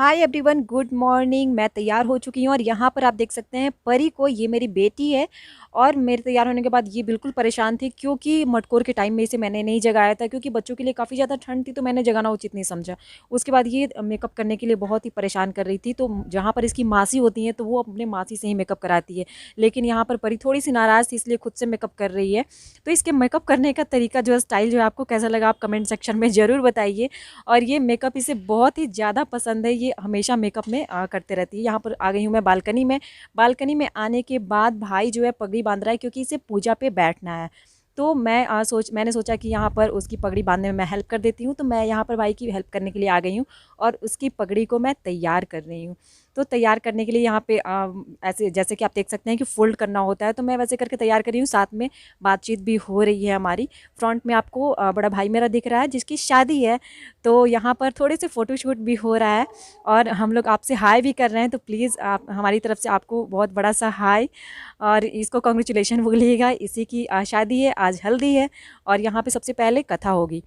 Hi everyone, good morning. मैं तैयार हो चुकी हूँ और यहाँ पर आप देख सकते हैं परी को, ये मेरी बेटी है। और मेरे तैयार होने के बाद ये बिल्कुल परेशान थी क्योंकि मटकोर के टाइम में इसे मैंने नहीं जगाया था, क्योंकि बच्चों के लिए काफ़ी ज़्यादा ठंड थी तो मैंने जगाना उचित नहीं समझा। उसके बाद ये मेकअप करने के लिए बहुत ही परेशान कर रही थी, तो जहाँ पर इसकी मासी होती है तो वो अपने मासी से ही मेकअप कराती है। लेकिन यहाँ पर परी थोड़ी सी नाराज़ थी, इसलिए खुद से मेकअप कर रही है। तो इसके मेकअप करने का तरीका जो है, स्टाइल जो है, आपको कैसा लगा आप कमेंट सेक्शन में ज़रूर बताइए। और ये मेकअप इसे बहुत ही ज़्यादा पसंद है, ये हमेशा मेकअप में करते रहती है। यहाँ पर आ गई हूँ मैं बालकनी में। बालकनी में आने के बाद भाई जो है पगड़ी बांध रहा है, क्योंकि इसे पूजा पे बैठना है। तो मैंने सोचा कि यहाँ पर उसकी पगड़ी बांधने में मैं हेल्प कर देती हूँ, तो मैं यहाँ पर भाई की हेल्प करने के लिए आ गई हूँ और उसकी पगड़ी को मैं तैयार कर रही हूँ। तो तैयार करने के लिए यहाँ पे ऐसे जैसे कि आप देख सकते हैं कि फ़ोल्ड करना होता है, तो मैं वैसे करके तैयार कर रही हूँ। साथ में बातचीत भी हो रही है हमारी। फ्रंट में आपको बड़ा भाई मेरा दिख रहा है जिसकी शादी है, तो यहाँ पर थोड़े से फ़ोटोशूट भी हो रहा है और हम लोग आपसे हाय भी कर रहे हैं। तो प्लीज़ आप हमारी तरफ से आपको बहुत बड़ा सा हाय और इसको कॉन्ग्रेचुलेशन बोलिएगा। इसी की शादी है, आज हल्दी है और यहाँ पे सबसे पहले कथा होगी।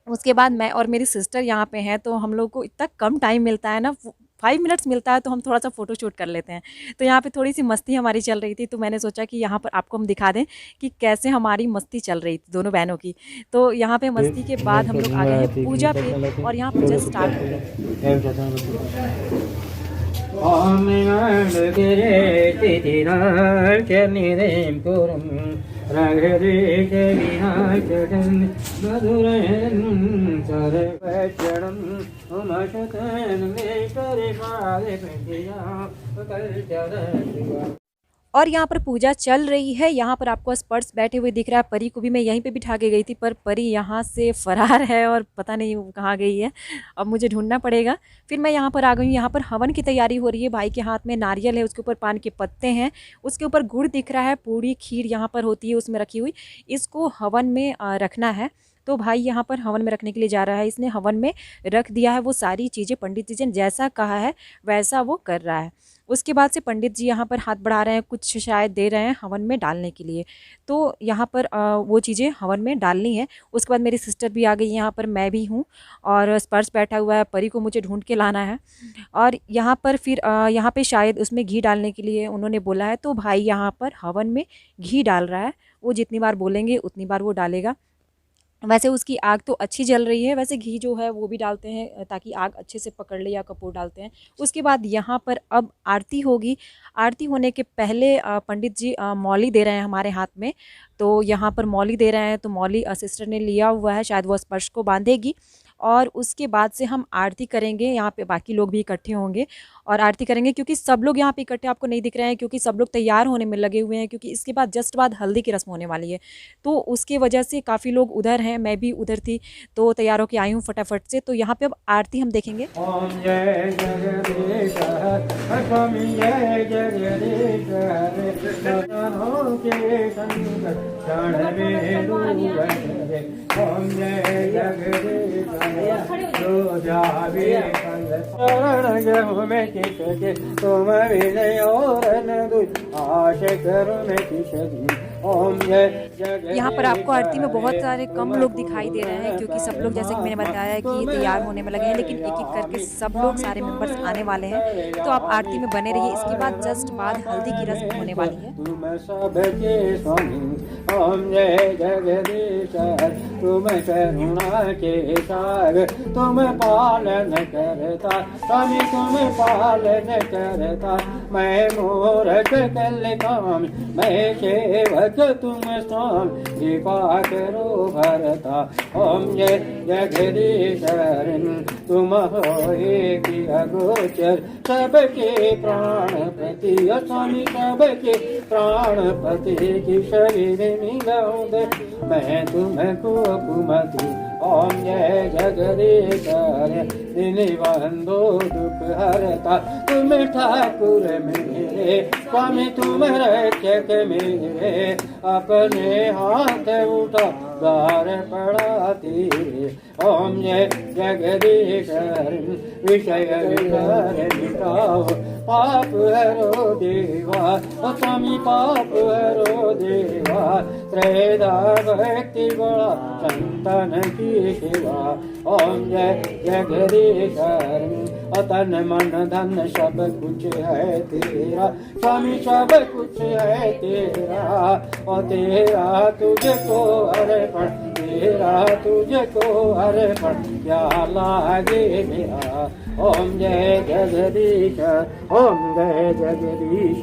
उसके बाद मैं और मेरी सिस्टर यहाँ पे हैं, तो हम लोग को इतना कम टाइम मिलता है ना, 5 मिनट्स मिलता है, तो हम थोड़ा सा फ़ोटो शूट कर लेते हैं। तो यहाँ पे थोड़ी सी मस्ती हमारी चल रही थी, तो मैंने सोचा कि यहाँ पर आपको हम दिखा दें कि कैसे हमारी मस्ती चल रही थी दोनों बहनों की। तो यहाँ पे मस्ती के बाद हम लोग आ गए हैं पूजा पे और यहाँ पर जस्ट स्टार्ट हो गए। और यहाँ पर पूजा चल रही है। यहाँ पर आपको स्पर्श बैठे हुए दिख रहा है। परी को भी मैं यहीं पे बिठा के गई थी, पर परी यहाँ से फरार है और पता नहीं वो कहाँ गई है। अब मुझे ढूंढना पड़ेगा। फिर मैं यहाँ पर आ गई हूँ। यहाँ पर हवन की तैयारी हो रही है। भाई के हाथ में नारियल है, उसके ऊपर पान के पत्ते हैं, उसके ऊपर गुड़ दिख रहा है, पूड़ी खीर यहाँ पर होती है उसमें रखी हुई। इसको हवन में रखना है। तो भाई यहाँ पर हवन में रखने के लिए जा रहा है। इसने हवन में रख दिया है वो सारी चीज़ें, पंडित जी ने जैसा कहा है वैसा वो कर रहा है। उसके बाद से पंडित जी यहाँ पर हाथ बढ़ा रहे हैं, कुछ शायद दे रहे हैं हवन में डालने के लिए। तो यहाँ पर वो चीज़ें हवन में डालनी है। उसके बाद मेरी सिस्टर भी आ गई, यहाँ पर मैं भी हूँ और स्पर्श बैठा हुआ है। परी को मुझे ढूंढ के लाना है। और यहाँ पर फिर यहाँ पे शायद उसमें घी डालने के लिए उन्होंने बोला है, तो भाई यहाँ पर हवन में घी डाल रहा है। वो जितनी बार बोलेंगे उतनी बार वो डालेगा। वैसे उसकी आग तो अच्छी जल रही है। वैसे घी जो है वो भी डालते हैं ताकि आग अच्छे से पकड़ ले, या कपूर डालते हैं। उसके बाद यहाँ पर अब आरती होगी। आरती होने के पहले पंडित जी मौली दे रहे हैं हमारे हाथ में। तो यहाँ पर मौली दे रहे हैं, तो मौली सिस्टर ने लिया हुआ है, शायद वो स्पर्श को बांधेगी। और उसके बाद से हम आरती करेंगे। यहाँ पे बाकी लोग भी इकट्ठे होंगे और आरती करेंगे, क्योंकि सब लोग यहाँ पे इकट्ठे आपको नहीं दिख रहे हैं, क्योंकि सब लोग तैयार होने में लगे हुए हैं, क्योंकि इसके बाद जस्ट बाद हल्दी की रस्म होने वाली है। तो उसकी वजह से काफ़ी लोग उधर हैं, मैं भी उधर थी, तो तैयार होकर आई हूँ फटाफट से। तो यहाँ पे अब आरती हम देखेंगे। ओम जय जगदीश स्वामी जय जगदीश के संग क्षण में डूबे। ओम जय जगदीश जो जावे शरण गहु में किस के तुम विनय और न दुई आश करो में किस। ओम जय जगदीश। यहाँ पर आपको आरती में बहुत सारे कम लोग दिखाई दे रहे हैं, क्योंकि सब लोग, जैसे कि मैंने बताया है, कि तैयार होने में लगे हैं, लेकिन एक एक करके सब लोग, सारे मेंबर्स आने वाले हैं। तो आप आरती में बने रहिए। इसके बाद जस्ट बाद हल्दी की रस्म होने वाली है। तुम सबके स्वामी ओम जय जगदीश तुम करुणा के सागर तुम पालन करता स्वामी तुम पालन करता। मैं मूर्ख कल काम मैं सेवक तुम स्वामी कृपा करो भरता। ओम जय जगदीश तुम हो एक अगोचर सबके प्राणपति स्वामी सबके प्राणपति की शरीर मिलाऊं दे मैं तुमको कुमति। ओम जय जगदीश दिन बंधो दुख हरता तुम ठाकुर मेरे स्वामी तुम रक्षक मेरे अपने हाथ उठा द्वार पड़ाती। ओम जय जगदीश विषय विकार मिटाओ पाप हरो देवा स्वामी पाप हरो देवा। त्रेधा भक्ति बड़ा संतन की सेवा। ओम जय जगदीश तन मन धन सब कुछ है तेरा स्वामी, सब कुछ है तेरा, और तेरा तुझको अर्पण, तेरा तुझको अर्पण, क्या लागे मेरा। ओम जय जगदीश, ओम जय जगदीश,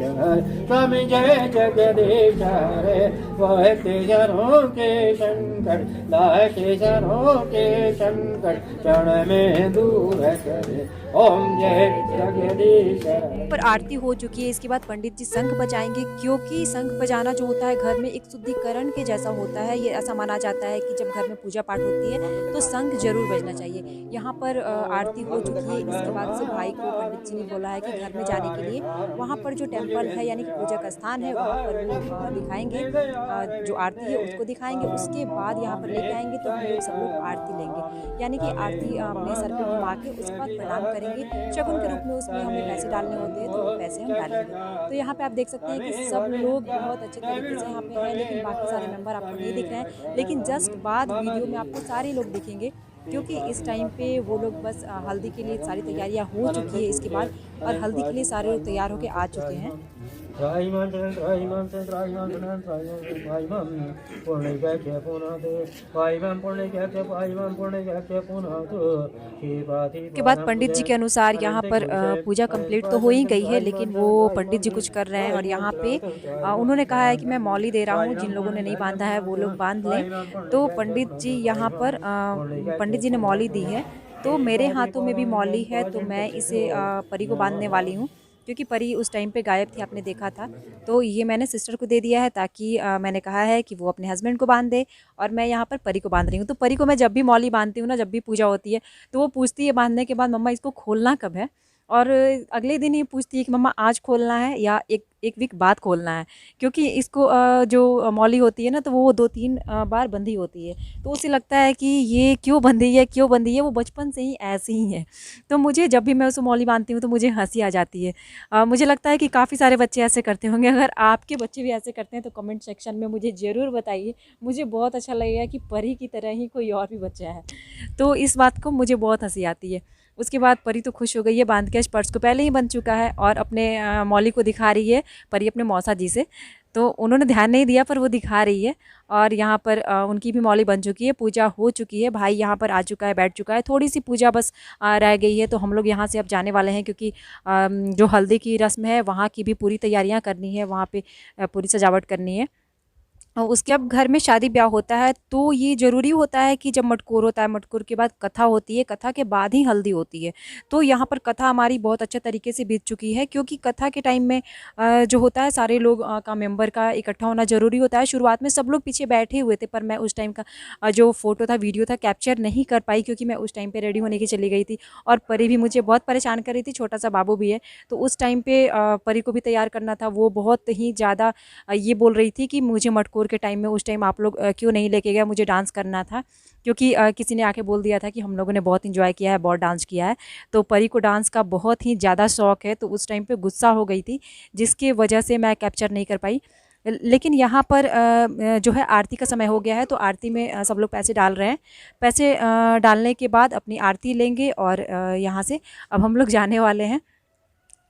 स्वामी जय जगदीश रे, वहते जनों के शंकर, लाके जनों के शंकर, क्षण में दूर करे। ओम जय जगदीश। पर आरती हो चुकी है, इसके बाद पंडित जी शंख बजाएंगे, क्योंकि शंख बजाना जो होता है घर में एक शुद्धिकरण के जैसा होता है। ये ऐसा माना जाता है कि जब घर में पूजा पाठ होती है तो शंख जरूर बजना चाहिए। यहाँ पर आरती हो चुकी है, इसके बाद से भाई को पंडित जी ने बोला है कि घर में जाने के लिए वहाँ पर जो टेम्पल है यानी कि पूजा का स्थान है वहाँ पर वो दिखाएंगे, जो आरती है उसको दिखाएंगे। उसके बाद यहाँ पर लेके आएंगे तो हम लोग सब लोग आरती लेंगे, यानी कि आरती अपने सर पे घुमा के उसके बाद प्रणाम करेंगे। शगुन के रूप में उसमें हमें पैसे डालने होते हैं तो वो पैसे हम डालेंगे। तो यहाँ पे आप देख सकते हैं कि सब लोग बहुत अच्छे तरीके से यहाँ पे हैं, लेकिन बाकी सारे मेंबर आपको नहीं दिख रहे हैं। लेकिन जस्ट बाद वीडियो में आपको सारे लोग दिखेंगे, क्योंकि इस टाइम पे वो लोग बस हल्दी के लिए सारी तैयारियां हो चुकी है इसके बाद, और हल्दी के लिए सारे लोग तैयार होकर आ चुके हैं। के बाद पंडित जी के अनुसार यहाँ पर पूजा कंप्लीट तो हो ही गई है, लेकिन वो पंडित जी कुछ कर रहे हैं। और यहाँ पे उन्होंने कहा है कि मैं मौली दे रहा हूँ, जिन लोगों ने नहीं बांधा है वो लोग बांध लें। तो पंडित जी यहाँ पर पंडित जी ने मौली दी है, तो मेरे हाथों में भी मौली है, तो मैं इसे परी को बांधने वाली हूँ, क्योंकि परी उस टाइम पे गायब थी, आपने देखा था। तो ये मैंने सिस्टर को दे दिया है, ताकि मैंने कहा है कि वो अपने हस्बैंड को बांध दे, और मैं यहाँ पर परी को बांध रही हूँ। तो परी को मैं जब भी मौली बांधती हूँ ना, जब भी पूजा होती है, तो वो पूछती है बांधने के बाद, मम्मा इसको खोलना कब है। और अगले दिन ये पूछती है कि मम्मा आज खोलना है या एक वीक बाद खोलना है, क्योंकि इसको जो मौली होती है ना, तो वो 2-3 बार बंधी होती है। तो उसे लगता है कि ये क्यों बंधी है, क्यों बंधी है, वो बचपन से ही ऐसी ही है। तो मुझे जब भी मैं उसे मौली बांधती हूँ तो मुझे हंसी आ जाती है। मुझे लगता है कि काफ़ी सारे बच्चे ऐसे करते होंगे। अगर आपके बच्चे भी ऐसे करते हैं तो कमेंट सेक्शन में मुझे ज़रूर बताइए। मुझे बहुत अच्छा लगेगा कि परी की तरह ही कोई और भी बच्चा है। तो इस बात को मुझे बहुत हंसी आती है। उसके बाद परी तो खुश हो गई है, बांध के पर्स को पहले ही बन चुका है, और अपने मौली को दिखा रही है परी अपने मौसा जी से। तो उन्होंने ध्यान नहीं दिया, पर वो दिखा रही है। और यहाँ पर उनकी भी मौली बन चुकी है, पूजा हो चुकी है, भाई यहाँ पर आ चुका है, बैठ चुका है। थोड़ी सी पूजा बस रह गई है, तो हम लोग यहाँ से अब जाने वाले हैं, क्योंकि जो हल्दी की रस्म है वहाँ की भी पूरी तैयारियाँ करनी है, वहाँ पे पूरी सजावट करनी है। उसके अब घर में शादी ब्याह होता है तो ये ज़रूरी होता है कि जब मटकोर होता है, मटकोर के बाद कथा होती है, कथा के बाद ही हल्दी होती है। तो यहाँ पर कथा हमारी बहुत अच्छे तरीके से बीत चुकी है, क्योंकि कथा के टाइम में जो होता है सारे लोग का मेंबर का इकट्ठा होना ज़रूरी होता है। शुरुआत में सब लोग पीछे बैठे हुए थे, पर मैं उस टाइम का जो फ़ोटो था, वीडियो था, कैप्चर नहीं कर पाई, क्योंकि मैं उस टाइम पर रेडी होने की चली गई थी। और परी भी मुझे बहुत परेशान कर रही थी, छोटा सा बाबू भी है। तो उस टाइम पर परी को भी तैयार करना था। वो बहुत ही ज़्यादा ये बोल रही थी कि मुझे मटकोर के टाइम में, उस टाइम आप लोग क्यों नहीं लेके गए, मुझे डांस करना था। क्योंकि किसी ने आके बोल दिया था कि हम लोगों ने बहुत इंजॉय किया है, बहुत डांस किया है। तो परी को डांस का बहुत ही ज़्यादा शौक़ है, तो उस टाइम पे गुस्सा हो गई थी, जिसकी वजह से मैं कैप्चर नहीं कर पाई। लेकिन यहाँ पर जो है आरती का समय हो गया है, तो आरती में सब लोग पैसे डाल रहे हैं। पैसे डालने के बाद अपनी आरती लेंगे, और यहाँ से अब हम लोग जाने वाले हैं।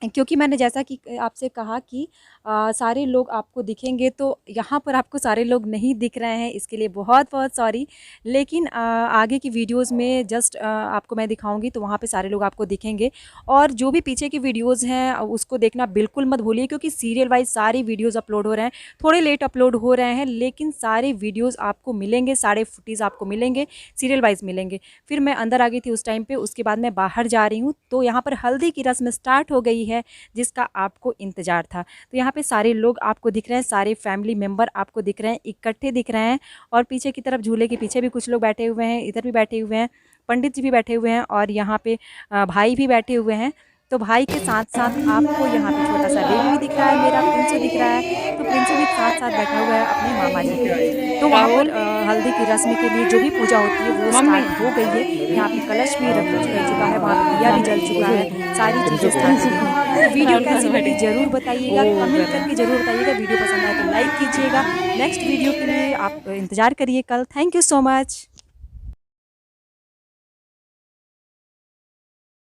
क्योंकि मैंने जैसा कि आपसे कहा कि सारे लोग आपको दिखेंगे, तो यहाँ पर आपको सारे लोग नहीं दिख रहे हैं, इसके लिए बहुत बहुत सॉरी। लेकिन आगे की वीडियोस में जस्ट आपको मैं दिखाऊंगी, तो वहाँ पे सारे लोग आपको दिखेंगे। और जो भी पीछे की वीडियोस हैं उसको देखना बिल्कुल मत भूलिए, क्योंकि सीरियल वाइज सारी वीडियोज़ अपलोड हो रहे हैं। थोड़े लेट अपलोड हो रहे हैं, लेकिन सारे वीडियोज़ आपको मिलेंगे, सारे फुटेज आपको मिलेंगे, सीरियल वाइज मिलेंगे। फिर मैं अंदर आ गई थी उस टाइम पर, उसके बाद मैं बाहर जा रही हूँ। तो यहाँ पर हल्दी की रस्म स्टार्ट हो गई है, जिसका आपको इंतज़ार था। तो यहाँ पे सारे लोग आपको दिख रहे हैं, सारे फैमिली मेम्बर आपको दिख रहे हैं, इकट्ठे दिख रहे हैं। और पीछे की तरफ झूले के पीछे भी कुछ लोग बैठे हुए हैं, इधर भी बैठे हुए हैं, पंडित जी भी बैठे हुए हैं, और यहाँ पे भाई भी बैठे हुए हैं। तो भाई के साथ साथ आपको यहाँ पे छोटा सा बेबी भी दिख रहा है, मेरा प्रिंसू दिख रहा है। तो प्रिंसू भी साथ साथ बैठा हुआ है अपने मामा जी के। तो वहाँ पर हल्दी की रस्म के लिए जो भी पूजा होती है वो स्टार्ट हो गई है। यहाँ पे कलश भी रख चुका है, वहाँ पे दिया भी जल चुका है, सारी चीज़ें स्टार्ट हो गई हैं। वीडियो कैसी लगी ज़रूर बताइएगा, कमेंट करके ज़रूर बताइएगा। वीडियो पसंद आए तो लाइक कीजिएगा। नेक्स्ट वीडियो के लिए आप इंतज़ार करिए कल। Thank you so much.